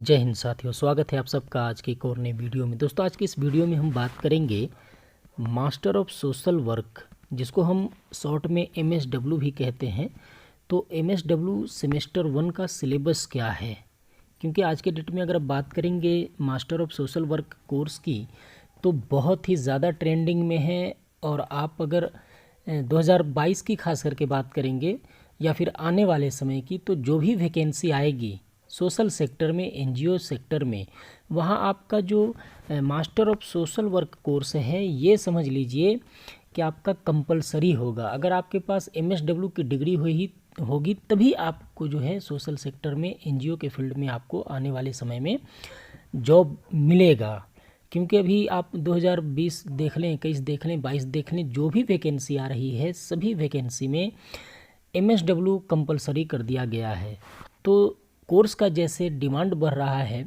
जय हिंद साथियों, स्वागत है आप सबका आज के एक और नए वीडियो में। दोस्तों, आज की इस वीडियो में हम बात करेंगे मास्टर ऑफ सोशल वर्क, जिसको हम शॉर्ट में MSW भी कहते हैं। तो MSW सेमेस्टर 1 का सिलेबस क्या है, क्योंकि आज के डेट में अगर आप बात करेंगे master of social work course की तो बहुत ही ज़्यादा ट्रेंडिंग में है। और आप अगर 2022 की खास करके बात करेंगे या फिर आने वाले समय की, तो जो भी वैकेंसी आएगी सोशल सेक्टर में, NGO सेक्टर में, वहाँ आपका जो master of social work course है ये समझ लीजिए कि आपका कंपलसरी होगा। अगर आपके पास MSW की डिग्री होगी तभी आपको जो है सोशल सेक्टर में, NGO के फील्ड में आपको आने वाले समय में जॉब मिलेगा। क्योंकि अभी आप 2020 देख लें, 21 देख लें, 22 देख लें, जो भी वैकेंसी आ रही है सभी वैकेंसी में MSW कंपलसरी कर दिया गया है। तो कोर्स का जैसे डिमांड बढ़ रहा है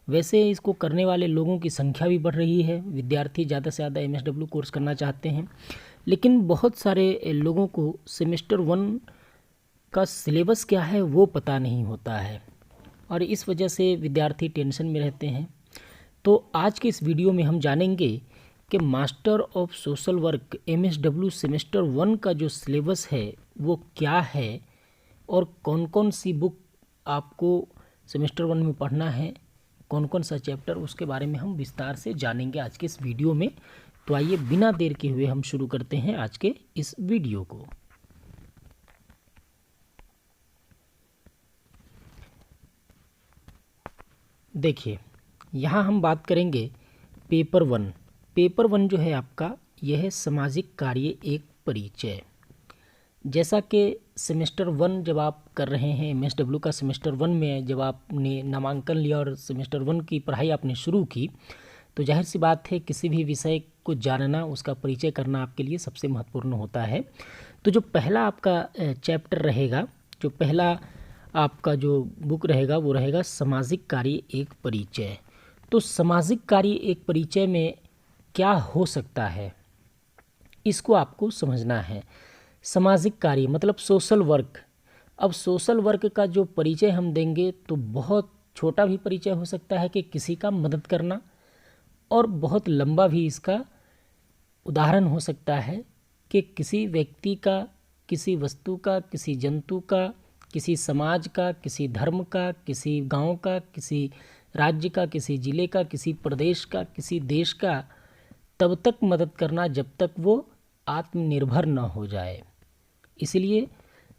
वैसे इसको करने वाले लोगों की संख्या भी बढ़ रही है। विद्यार्थी ज़्यादा से ज़्यादा MSW कोर्स करना चाहते हैं, लेकिन बहुत सारे लोगों को सेमेस्टर 1 का सिलेबस क्या है वो पता नहीं होता है और इस वजह से विद्यार्थी टेंशन में रहते हैं। तो आज के इस वीडियो में हम जानेंगे कि master of social work MSW semester 1 का जो सिलेबस है वो क्या है और कौन कौन सी बुक आपको सेमेस्टर 1 में पढ़ना है, कौन कौन सा चैप्टर, उसके बारे में हम विस्तार से जानेंगे आज के इस वीडियो में। तो आइए बिना देर के हुए हम शुरू करते हैं आज के इस वीडियो को। देखिए, यहाँ हम बात करेंगे पेपर 1। पेपर 1 जो है आपका, यह है सामाजिक कार्य एक परिचय। जैसा कि सेमेस्टर 1 जब आप कर रहे हैं, MSW का सेमेस्टर 1 में जब आपने नामांकन लिया और सेमेस्टर 1 की पढ़ाई आपने शुरू की, तो जाहिर सी बात है किसी भी विषय को जानना, उसका परिचय करना आपके लिए सबसे महत्वपूर्ण होता है। तो जो पहला आपका चैप्टर रहेगा, जो पहला आपका जो बुक रहेगा वो रहेगा सामाजिक कार्य एक परिचय। तो सामाजिक कार्य एक परिचय में क्या हो सकता है इसको आपको समझना है। सामाजिक कार्य मतलब सोशल वर्क। अब सोशल वर्क का जो परिचय हम देंगे तो बहुत छोटा भी परिचय हो सकता है कि किसी का मदद करना, और बहुत लंबा भी इसका उदाहरण हो सकता है कि किसी व्यक्ति का, किसी वस्तु का, किसी जंतु का, किसी समाज का, किसी धर्म का, किसी गांव का, किसी राज्य का, किसी जिले का, किसी प्रदेश का, किसी देश का तब तक मदद करना जब तक वो आत्मनिर्भर न हो जाए। इसलिए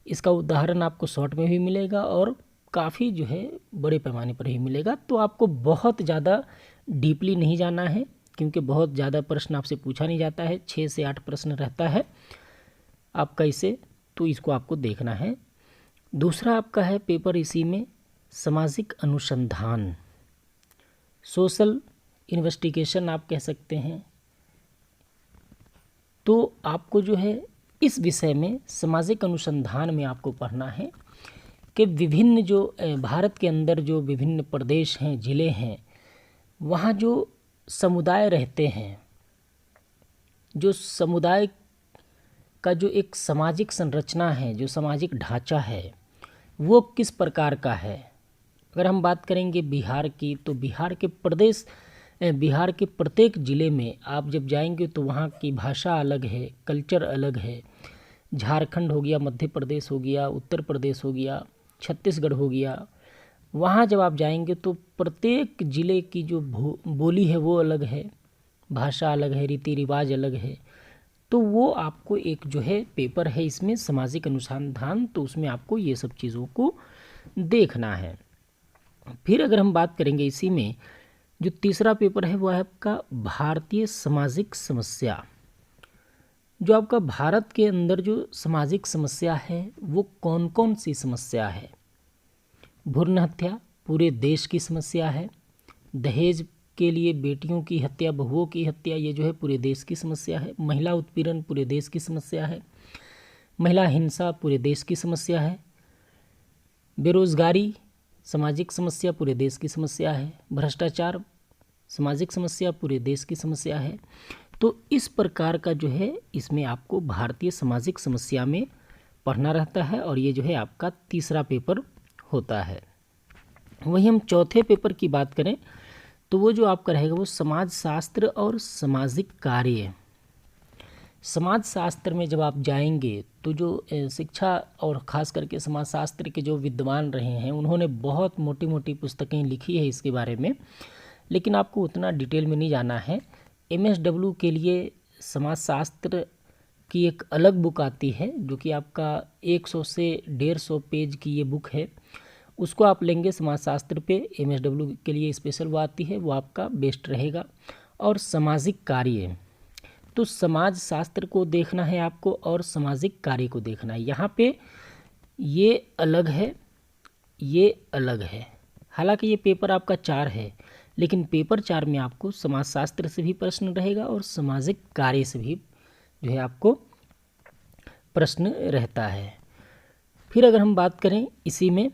इसका उदाहरण आपको शॉर्ट में भी मिलेगा और काफ़ी जो है बड़े पैमाने पर ही मिलेगा। तो आपको बहुत ज़्यादा डीपली नहीं जाना है, क्योंकि बहुत ज़्यादा प्रश्न आपसे पूछा नहीं जाता है। 6 से 8 प्रश्न रहता है आपका इसे, तो इसको आपको देखना है। दूसरा आपका है पेपर इसी में सामाजिक अनुसंधान, सोशल इन्वेस्टिगेशन आप कह सकते हैं। तो आपको जो है इस विषय में सामाजिक अनुसंधान में आपको पढ़ना है कि विभिन्न जो भारत के अंदर जो विभिन्न प्रदेश हैं, ज़िले हैं, वहाँ जो समुदाय रहते हैं, जो समुदाय का जो एक सामाजिक संरचना है, जो सामाजिक ढांचा है, वो किस प्रकार का है। अगर हम बात करेंगे बिहार की, तो बिहार के प्रत्येक ज़िले में आप जब जाएंगे तो वहाँ की भाषा अलग है, कल्चर अलग है। झारखंड हो गया, मध्य प्रदेश हो गया, उत्तर प्रदेश हो गया, छत्तीसगढ़ हो गया, वहाँ जब आप जाएंगे तो प्रत्येक ज़िले की जो बोली है वो अलग है, भाषा अलग है, रीति रिवाज अलग है। तो वो आपको एक जो है पेपर है इसमें सामाजिक अनुसंधान, तो उसमें आपको ये सब चीज़ों को देखना है। फिर अगर हम बात करेंगे इसी में, जो तीसरा पेपर है वो है आपका भारतीय सामाजिक समस्या। जो आपका भारत के अंदर जो सामाजिक समस्या है वो कौन कौन सी समस्या है। भ्रूण हत्या पूरे देश की समस्या है, दहेज के लिए बेटियों की हत्या, बहुओं की हत्या, ये जो है पूरे देश की समस्या है। महिला उत्पीड़न पूरे देश की समस्या है। महिला हिंसा पूरे देश की समस्या है। बेरोजगारी सामाजिक समस्या पूरे देश की समस्या है। भ्रष्टाचार सामाजिक समस्या पूरे देश की समस्या है। तो इस प्रकार का जो है इसमें आपको भारतीय सामाजिक समस्या में पढ़ना रहता है और ये जो है आपका तीसरा पेपर होता है। वहीं हम चौथे पेपर की बात करें तो वो जो आपका रहेगा वो समाज शास्त्र और सामाजिक कार्य। समाज शास्त्र में जब आप जाएंगे तो जो शिक्षा और ख़ास करके समाज शास्त्र के जो विद्वान रहे हैं उन्होंने बहुत मोटी मोटी पुस्तकें लिखी है इसके बारे में, लेकिन आपको उतना डिटेल में नहीं जाना है। MSW के लिए समाज शास्त्र की एक अलग बुक आती है जो कि आपका 100 से 150 पेज की ये बुक है, उसको आप लेंगे समाजशास्त्र पे। MSW के लिए स्पेशल वो आती है, वो आपका बेस्ट रहेगा। और सामाजिक कार्य, तो समाज शास्त्र को देखना है आपको और सामाजिक कार्य को देखना है। यहाँ पे ये अलग है, ये अलग है। हालांकि ये पेपर आपका 4 है, लेकिन पेपर 4 में आपको समाजशास्त्र से भी प्रश्न रहेगा और सामाजिक कार्य से भी जो है आपको प्रश्न रहता है। फिर अगर हम बात करें इसी में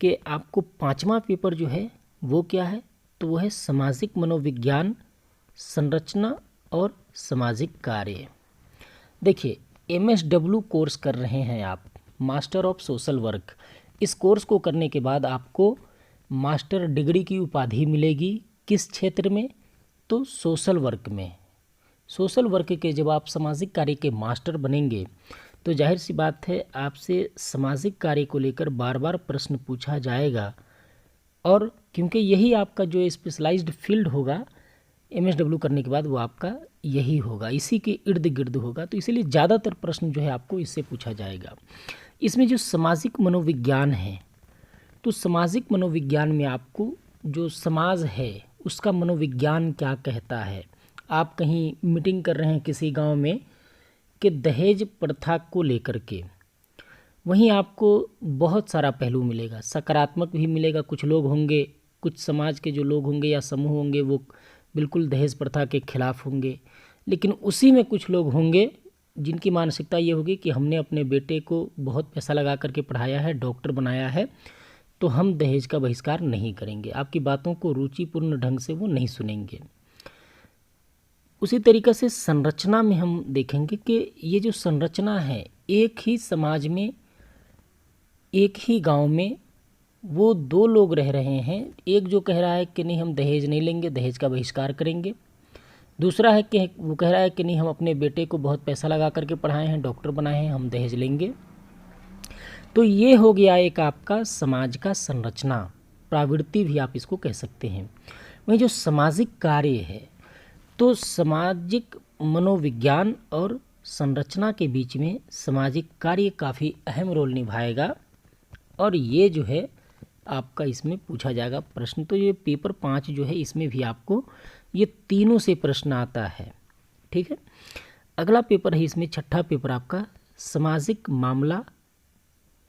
कि आपको 5वां पेपर जो है वो क्या है, तो वो है सामाजिक मनोविज्ञान, संरचना और सामाजिक कार्य। देखिए, MSW कोर्स कर रहे हैं आप, मास्टर ऑफ सोशल वर्क। इस कोर्स को करने के बाद आपको मास्टर डिग्री की उपाधि मिलेगी। किस क्षेत्र में, तो सोशल वर्क में। सोशल वर्क के जब आप सामाजिक कार्य के मास्टर बनेंगे तो जाहिर सी बात है आपसे सामाजिक कार्य को लेकर बार बार प्रश्न पूछा जाएगा, और क्योंकि यही आपका जो स्पेशलाइज्ड फील्ड होगा MSW करने के बाद वो आपका यही होगा, इसी के इर्द गिर्द होगा, तो इसीलिए ज़्यादातर प्रश्न जो है आपको इससे पूछा जाएगा। इसमें जो सामाजिक मनोविज्ञान है, तो सामाजिक मनोविज्ञान में आपको जो समाज है उसका मनोविज्ञान क्या कहता है। आप कहीं मीटिंग कर रहे हैं किसी गांव में कि दहेज प्रथा को लेकर के, वहीं आपको बहुत सारा पहलू मिलेगा, सकारात्मक भी मिलेगा। कुछ लोग होंगे, कुछ समाज के जो लोग होंगे या समूह होंगे वो बिल्कुल दहेज प्रथा के खिलाफ होंगे, लेकिन उसी में कुछ लोग होंगे जिनकी मानसिकता ये होगी कि हमने अपने बेटे को बहुत पैसा लगा करके पढ़ाया है, डॉक्टर बनाया है, तो हम दहेज का बहिष्कार नहीं करेंगे। आपकी बातों को रुचिपूर्ण ढंग से वो नहीं सुनेंगे। उसी तरीक़े से संरचना में हम देखेंगे कि ये जो संरचना है, एक ही समाज में, एक ही गांव में वो 2 लोग रह रहे हैं। एक जो कह रहा है कि नहीं हम दहेज नहीं लेंगे, दहेज का बहिष्कार करेंगे। दूसरा है कि वो कह रहा है कि नहीं हम अपने बेटे को बहुत पैसा लगा करके पढ़ाए हैं, डॉक्टर बनाए हैं, हम दहेज लेंगे। तो ये हो गया एक आपका समाज का संरचना, प्रवृत्ति भी आप इसको कह सकते हैं। वहीं जो सामाजिक कार्य है, तो सामाजिक मनोविज्ञान और संरचना के बीच में सामाजिक कार्य काफ़ी अहम रोल निभाएगा, और ये जो है आपका इसमें पूछा जाएगा प्रश्न। तो ये पेपर 5 जो है इसमें भी आपको ये तीनों से प्रश्न आता है, ठीक है। अगला पेपर है इसमें 6ठा पेपर आपका सामाजिक मामला,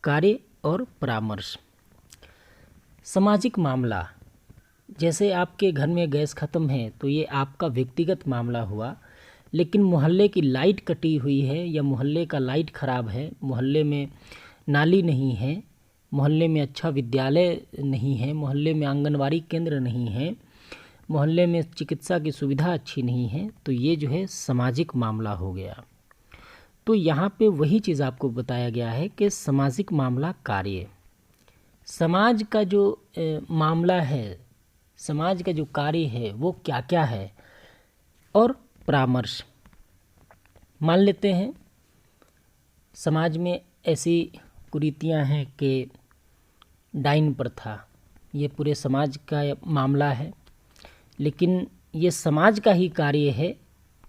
कार्य और परामर्श। सामाजिक मामला, जैसे आपके घर में गैस ख़त्म है तो ये आपका व्यक्तिगत मामला हुआ, लेकिन मोहल्ले की लाइट कटी हुई है या मोहल्ले का लाइट ख़राब है, मोहल्ले में नाली नहीं है, मोहल्ले में अच्छा विद्यालय नहीं है, मोहल्ले में आंगनवाड़ी केंद्र नहीं है, मोहल्ले में चिकित्सा की सुविधा अच्छी नहीं है, तो ये जो है सामाजिक मामला हो गया। तो यहाँ पे वही चीज़ आपको बताया गया है कि सामाजिक मामला कार्य, समाज का जो मामला है, समाज का जो कार्य है वो क्या क्या है, और परामर्श। मान लेते हैं समाज में ऐसी कुरीतियां हैं कि डाइन प्रथा, ये पूरे समाज का मामला है, लेकिन ये समाज का ही कार्य है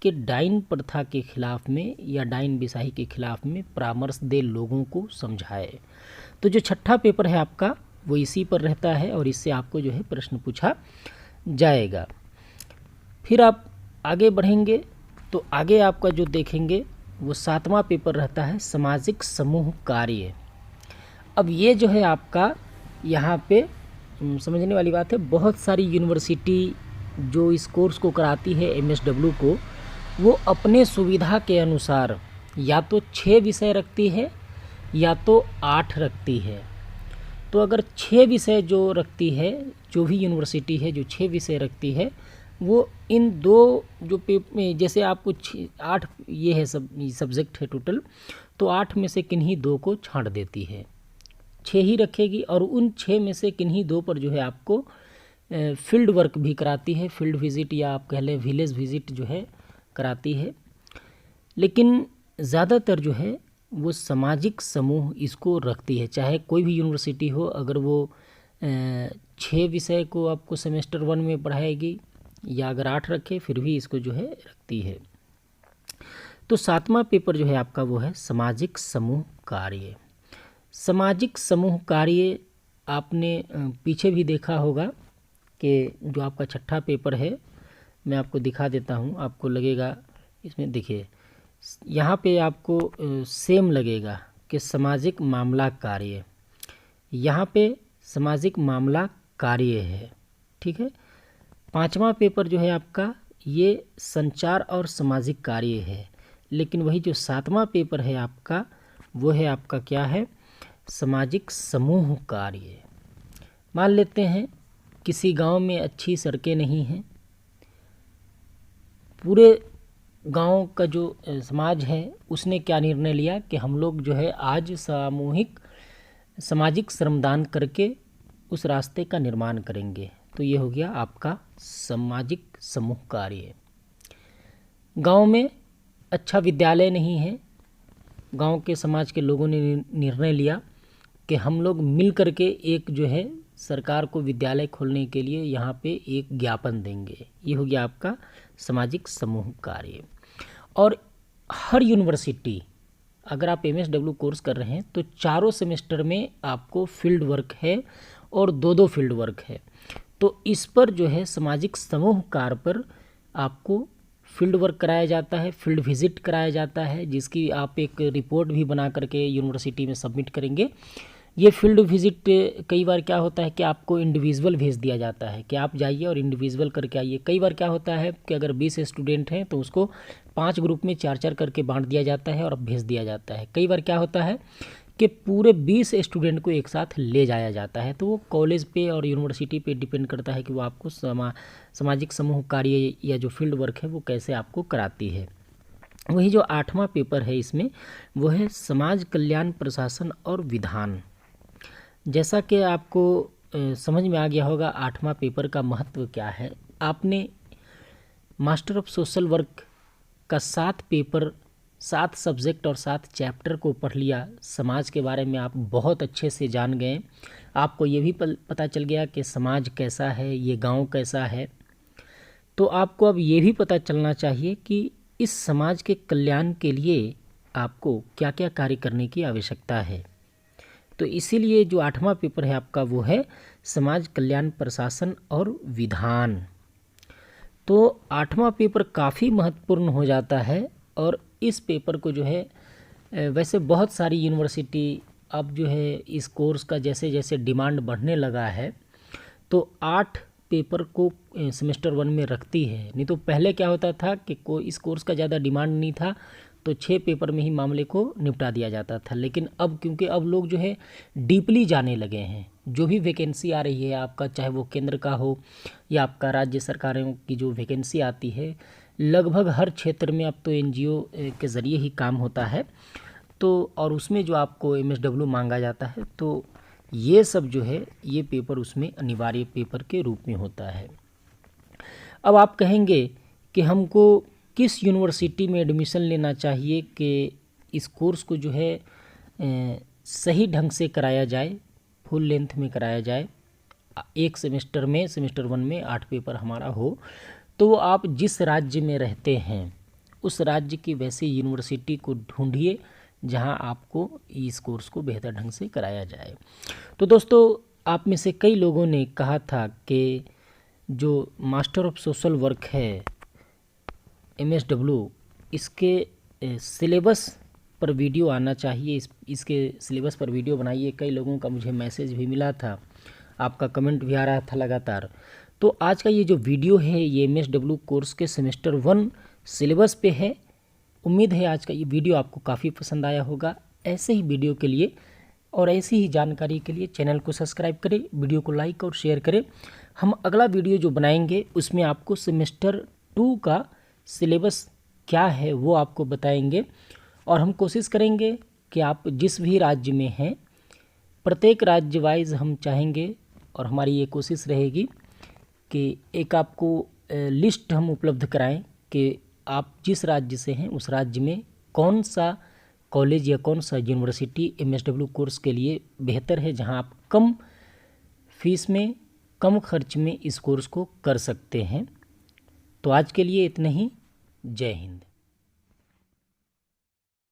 कि डाइन प्रथा के खिलाफ में या डाइन बिसाही के खिलाफ में परामर्श दे, लोगों को समझाए। तो जो 6ठा पेपर है आपका वो इसी पर रहता है, और इससे आपको जो है प्रश्न पूछा जाएगा। फिर आप आगे बढ़ेंगे तो आगे आपका जो देखेंगे वो 7वां पेपर रहता है सामाजिक समूह कार्य। अब ये जो है आपका यहाँ पे समझने वाली बात है, बहुत सारी यूनिवर्सिटी जो इस कोर्स को कराती है MSW को, वो अपने सुविधा के अनुसार या तो 6 विषय रखती है या तो 8 रखती है। तो अगर 6 विषय जो रखती है, जो भी यूनिवर्सिटी है जो 6 विषय रखती है, वो इन 2 जो जैसे आपको 8 ये है सब सब्जेक्ट है टोटल, तो 8 में से किन्हीं 2 को छांट देती है। 6 ही रखेगी और उन 6 में से किन्हीं 2 पर जो है आपको फील्ड वर्क भी कराती है, फील्ड विजिट या आप कह लें विलेज विजिट जो है कराती है। लेकिन ज़्यादातर जो है वो सामाजिक समूह इसको रखती है। चाहे कोई भी यूनिवर्सिटी हो, अगर वो 6 विषय को आपको सेमेस्टर 1 में पढ़ाएगी या अगर 8 रखे फिर भी इसको जो है रखती है। तो 7वां पेपर जो है आपका वो है सामाजिक समूह कार्य। सामाजिक समूह कार्य आपने पीछे भी देखा होगा कि जो आपका 6ठा पेपर है, मैं आपको दिखा देता हूँ, आपको लगेगा इसमें देखिए यहाँ पे आपको सेम लगेगा कि सामाजिक मामला कार्य, यहाँ पे सामाजिक मामला कार्य है, ठीक है। 5वां पेपर जो है आपका ये संचार और सामाजिक कार्य है, लेकिन वही जो 7वां पेपर है आपका वो है आपका क्या है, सामाजिक समूह कार्य। मान लेते हैं किसी गांव में अच्छी सड़कें नहीं हैं, पूरे गांव का जो समाज है उसने क्या निर्णय लिया कि हम लोग जो है आज सामाजिक श्रमदान करके उस रास्ते का निर्माण करेंगे। तो ये हो गया आपका सामाजिक समूह कार्य। गांव में अच्छा विद्यालय नहीं है, गांव के समाज के लोगों ने निर्णय लिया कि हम लोग मिल करके एक जो है सरकार को विद्यालय खोलने के लिए यहाँ पे एक ज्ञापन देंगे। ये हो गया आपका सामाजिक समूह कार्य। और हर यूनिवर्सिटी, अगर आप MSW कोर्स कर रहे हैं तो चारों सेमेस्टर में आपको फील्ड वर्क है और 2-2 फील्ड वर्क है। तो इस पर जो है सामाजिक समूह कार्य पर आपको फील्ड वर्क कराया जाता है, फील्ड विजिट कराया जाता है, जिसकी आप एक रिपोर्ट भी बना करके यूनिवर्सिटी में सबमिट करेंगे। ये फील्ड विजिट कई बार क्या होता है कि आपको इंडिविजुअल भेज दिया जाता है कि आप जाइए और इंडिविजुअल करके आइए। कई बार क्या होता है कि अगर 20 स्टूडेंट हैं तो उसको 5 ग्रुप में 4-4 करके बांट दिया जाता है और भेज दिया जाता है। कई बार क्या होता है कि पूरे 20 स्टूडेंट को एक साथ ले जाया जाता है। तो वो कॉलेज पे और यूनिवर्सिटी पे डिपेंड करता है कि वो आपको सामाजिक समूह कार्य या जो फील्ड वर्क है वो कैसे आपको कराती है। वही जो 8वां पेपर है इसमें वो है समाज कल्याण प्रशासन और विधान। जैसा कि आपको समझ में आ गया होगा 8वां पेपर का महत्व क्या है। आपने मास्टर ऑफ सोशल वर्क का 7 पेपर, 7 सब्जेक्ट और 7 चैप्टर को पढ़ लिया। समाज के बारे में आप बहुत अच्छे से जान गए। आपको ये भी पता चल गया कि समाज कैसा है, ये गांव कैसा है। तो आपको अब ये भी पता चलना चाहिए कि इस समाज के कल्याण के लिए आपको क्या क्या कार्य करने की आवश्यकता है। तो इसीलिए जो 8वां पेपर है आपका वो है समाज कल्याण प्रशासन और विधान। तो 8वां पेपर काफ़ी महत्वपूर्ण हो जाता है और इस पेपर को जो है वैसे बहुत सारी यूनिवर्सिटी अब जो है इस कोर्स का जैसे जैसे डिमांड बढ़ने लगा है तो 8 पेपर को सेमेस्टर 1 में रखती है। नहीं तो पहले क्या होता था कि इस कोर्स का ज़्यादा डिमांड नहीं था तो 6 पेपर में ही मामले को निपटा दिया जाता था। लेकिन अब क्योंकि अब लोग जो है डीपली जाने लगे हैं, जो भी वैकेंसी आ रही है आपका, चाहे वो केंद्र का हो या आपका राज्य सरकारों की जो वैकेंसी आती है, लगभग हर क्षेत्र में अब तो NGO के ज़रिए ही काम होता है। तो और उसमें जो आपको MSW मांगा जाता है तो ये सब जो है ये पेपर उसमें अनिवार्य पेपर के रूप में होता है। अब आप कहेंगे कि हमको किस यूनिवर्सिटी में एडमिशन लेना चाहिए कि इस कोर्स को जो है सही ढंग से कराया जाए, फुल लेंथ में कराया जाए, एक सेमेस्टर में सेमेस्टर 1 में 8 पेपर हमारा हो। तो आप जिस राज्य में रहते हैं उस राज्य की वैसी यूनिवर्सिटी को ढूंढिए जहां आपको इस कोर्स को बेहतर ढंग से कराया जाए। तो दोस्तों आप में से कई लोगों ने कहा था कि जो मास्टर ऑफ सोशल वर्क है MSW, इसके सिलेबस पर वीडियो आना चाहिए, इसके सिलेबस पर वीडियो बनाइए। कई लोगों का मुझे मैसेज भी मिला था, आपका कमेंट भी आ रहा था लगातार। तो आज का ये जो वीडियो है ये MSW कोर्स के सेमेस्टर 1 सिलेबस पे है। उम्मीद है आज का ये वीडियो आपको काफ़ी पसंद आया होगा। ऐसे ही वीडियो के लिए और ऐसी ही जानकारी के लिए चैनल को सब्सक्राइब करें, वीडियो को लाइक और शेयर करें। हम अगला वीडियो जो बनाएंगे उसमें आपको सेमेस्टर 2 का सिलेबस क्या है वो आपको बताएंगे और हम कोशिश करेंगे कि आप जिस भी राज्य में हैं प्रत्येक राज्य वाइज हम चाहेंगे और हमारी ये कोशिश रहेगी कि एक आपको लिस्ट हम उपलब्ध कराएं कि आप जिस राज्य से हैं उस राज्य में कौन सा कॉलेज या कौन सा यूनिवर्सिटी MSW कोर्स के लिए बेहतर है, जहां आप कम फीस में कम खर्च में इस कोर्स को कर सकते हैं। तो आज के लिए इतना ही। जय हिंद।